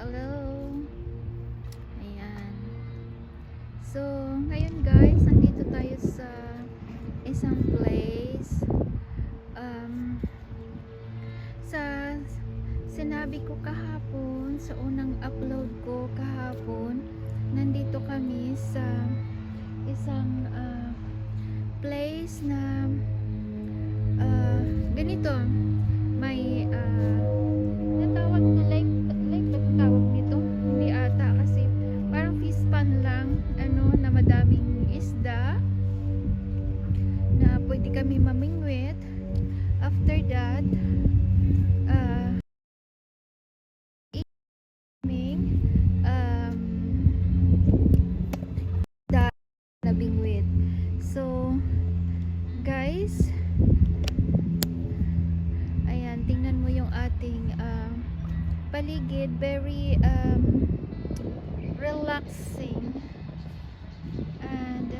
Hello. Ayan. So, ngayon guys, nandito tayo sa isang place. Sa sinabi ko kahapon, sa unang upload ko kahapon, nandito kami sa isang place na ganito. May natawag na like ba tawag nito? Hindi ata kasi parang fish pan lang, na madaming isda na pwede kami mamingwit. After that, evening, da na bingwit. So, guys, ayan, tingnan mo yung ating paligid, very relaxing and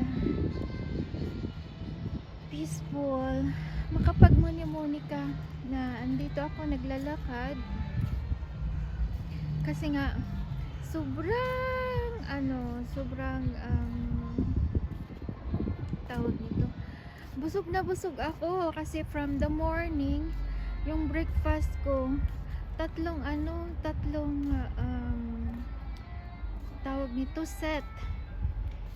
peaceful. Makapagmuni-muni ka na andito ako naglalakad kasi nga sobrang tawag nito, busog na busog ako kasi from the morning yung breakfast ko tatlong tawag nito set.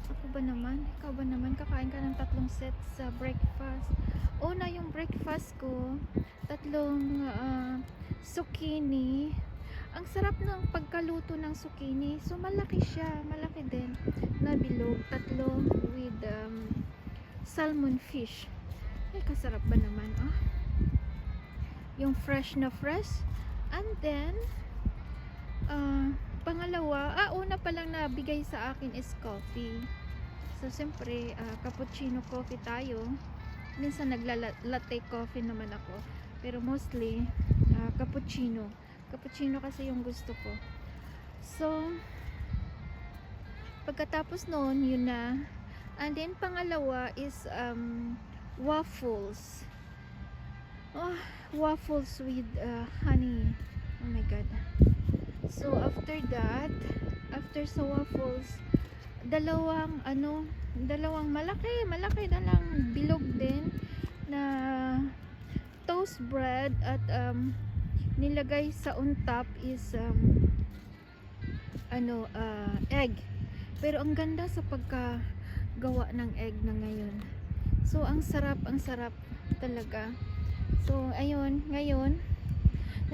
Ako ba naman? Ikaw ba naman? Kakain ka ng tatlong set sa breakfast. Una yung breakfast ko, tatlong zucchini. Ang sarap ng pagkaluto ng zucchini. So malaki siya, malaki din na bilog. Tatlo with salmon fish. Ay, kasarap ba naman? Yung fresh na fresh. And then pangalawa, una pa lang nabigay sa akin is coffee. So siyempre cappuccino coffee tayo. Minsan nagla-latte coffee naman ako, pero mostly cappuccino kasi yung gusto ko. So pagkatapos noon, yun na. And then pangalawa is waffles. Waffles with honey. Oh my god. So after that, after sa waffles, dalawang malaki na lang bilog din na toast bread at nilagay sa on top is egg. Pero ang ganda sa pagkagawa ng egg na ngayon. So ang sarap talaga. So ayun, ngayon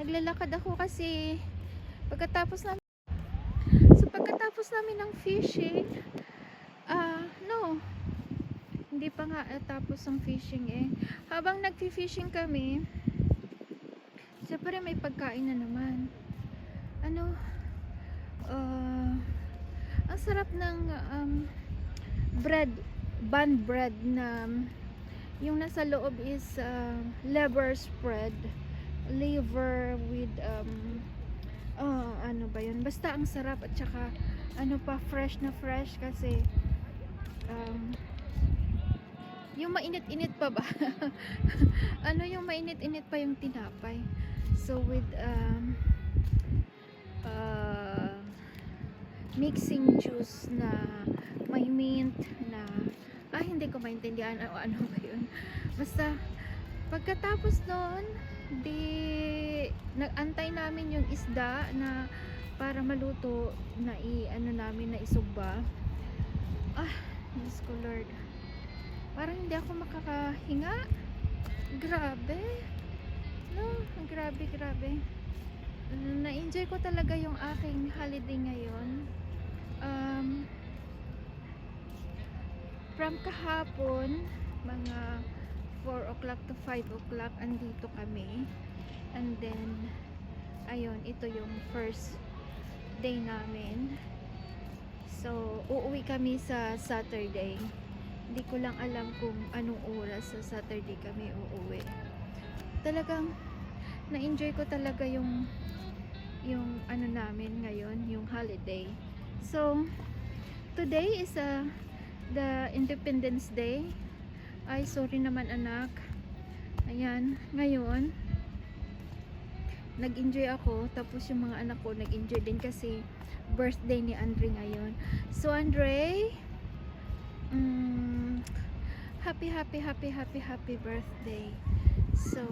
naglalakad ako kasi pagkatapos namin ng fishing, hindi pa nga tapos ang fishing habang nagfi-fishing kami, siyempre may pagkain na naman. Ang sarap ng bun bread na yung nasa loob is liver spread, liver with ano ba yun, basta ang sarap. At saka fresh na fresh kasi yung mainit-init pa ba yung mainit-init pa yung tinapay. So with mixing juice na may mint na hindi ko maintindihan ano ba yun. Basta pagkatapos noon, nag-antay namin yung isda na para maluto na namin na isugba. Diyos ko Lord, parang hindi ako makakahinga. Grabe na-enjoy ko talaga yung aking holiday ngayon. From kahapon mga 4 o'clock to 5 o'clock andito kami, and then ayun, ito yung first day namin. So uuwi kami sa Saturday. Hindi ko lang alam kung anong oras sa Saturday kami uuwi. Talagang na-enjoy ko talaga yung namin ngayon, yung holiday. So today is the Independence Day. Ay, sorry naman anak. Ayan, ngayon nag-enjoy ako, tapos yung mga anak ko nag-enjoy din kasi birthday ni Andre ngayon. So Andre, happy birthday. So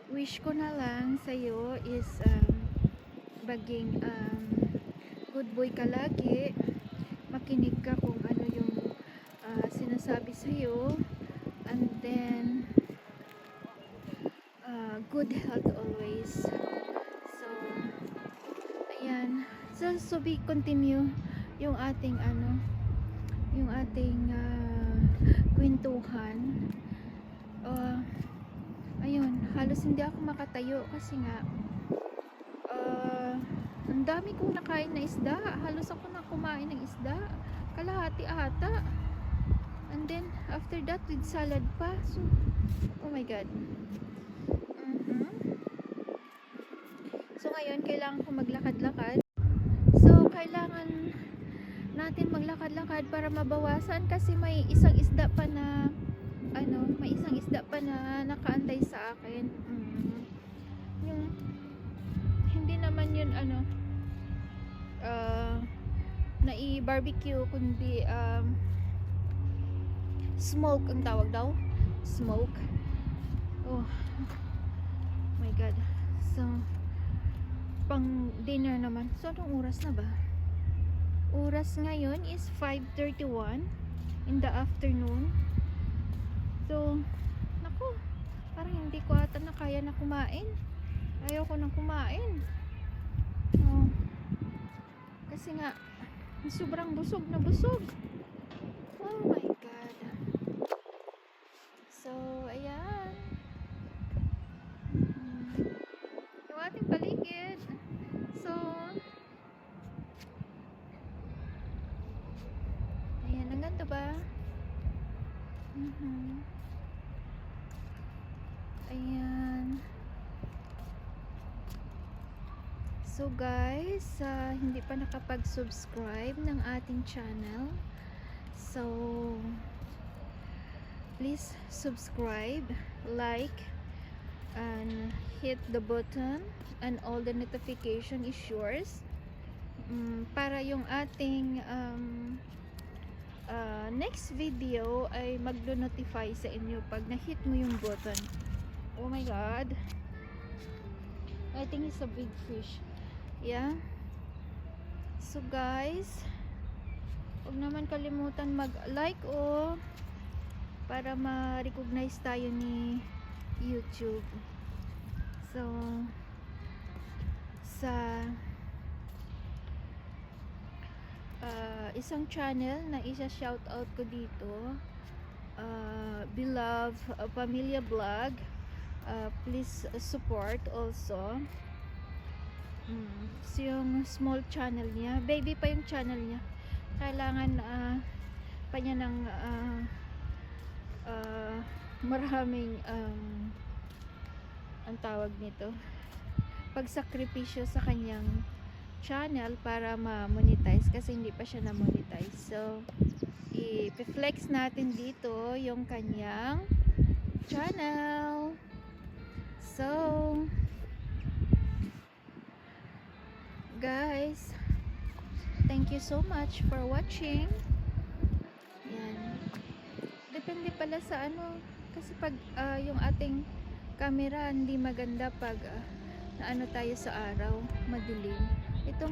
wish ko na lang sa'yo is baging good boy ka lagi, makinig ka kung ano yung sinasabi sa'yo, and then good health always. So ayan, so we continue yung ating kwentuhan. Ayun, halos hindi ako makatayo kasi nga ang dami kong nakain na isda. Halos ako na kumain ng isda, kalahati ata, and then after that with salad pa. So oh my god. So ngayon kailangan ko maglakad-lakad. So kailangan natin maglakad-lakad para mabawasan kasi may isang isda pa na nakaantay sa akin. Yung hindi naman yun na i-barbecue kundi smoke ang tawag daw. Smoke. Oh my god. So pang dinner naman. So anong oras na ba? Oras ngayon is 5:31 in the afternoon. So naku, parang hindi ko ata na kaya na kumain. Ayaw ko nang kumain. Kasi nga sobrang busog na busog. Oh my god. So ayan, yung ating paligid. So ayan, ang ganda ba? Ayan. So guys, hindi pa nakapag-subscribe ng ating channel, so please subscribe, like, and hit the button, and all the notification is yours, para yung ating next video ay magdo-notify sa inyo pag na-hit mo yung button. Oh my god, I think it's a big fish. Yeah. So guys, huwag naman kalimutan mag-like para ma-recognize tayo ni YouTube. So sa isang channel na isa-shoutout ko dito, Beloved Pamilya Vlog, please support also. So yung small channel niya, baby pa yung channel niya, kailangan pa niya ng maraming ang tawag nito, pagsakripisyo sa kanyang channel para ma-monetize kasi hindi pa siya na-monetize. So i-flex natin dito yung kanyang channel. So guys, thank you so much for watching. Yan, depende pala sa kasi pag yung ating camera hindi maganda pag tayo sa araw, madilim. Ito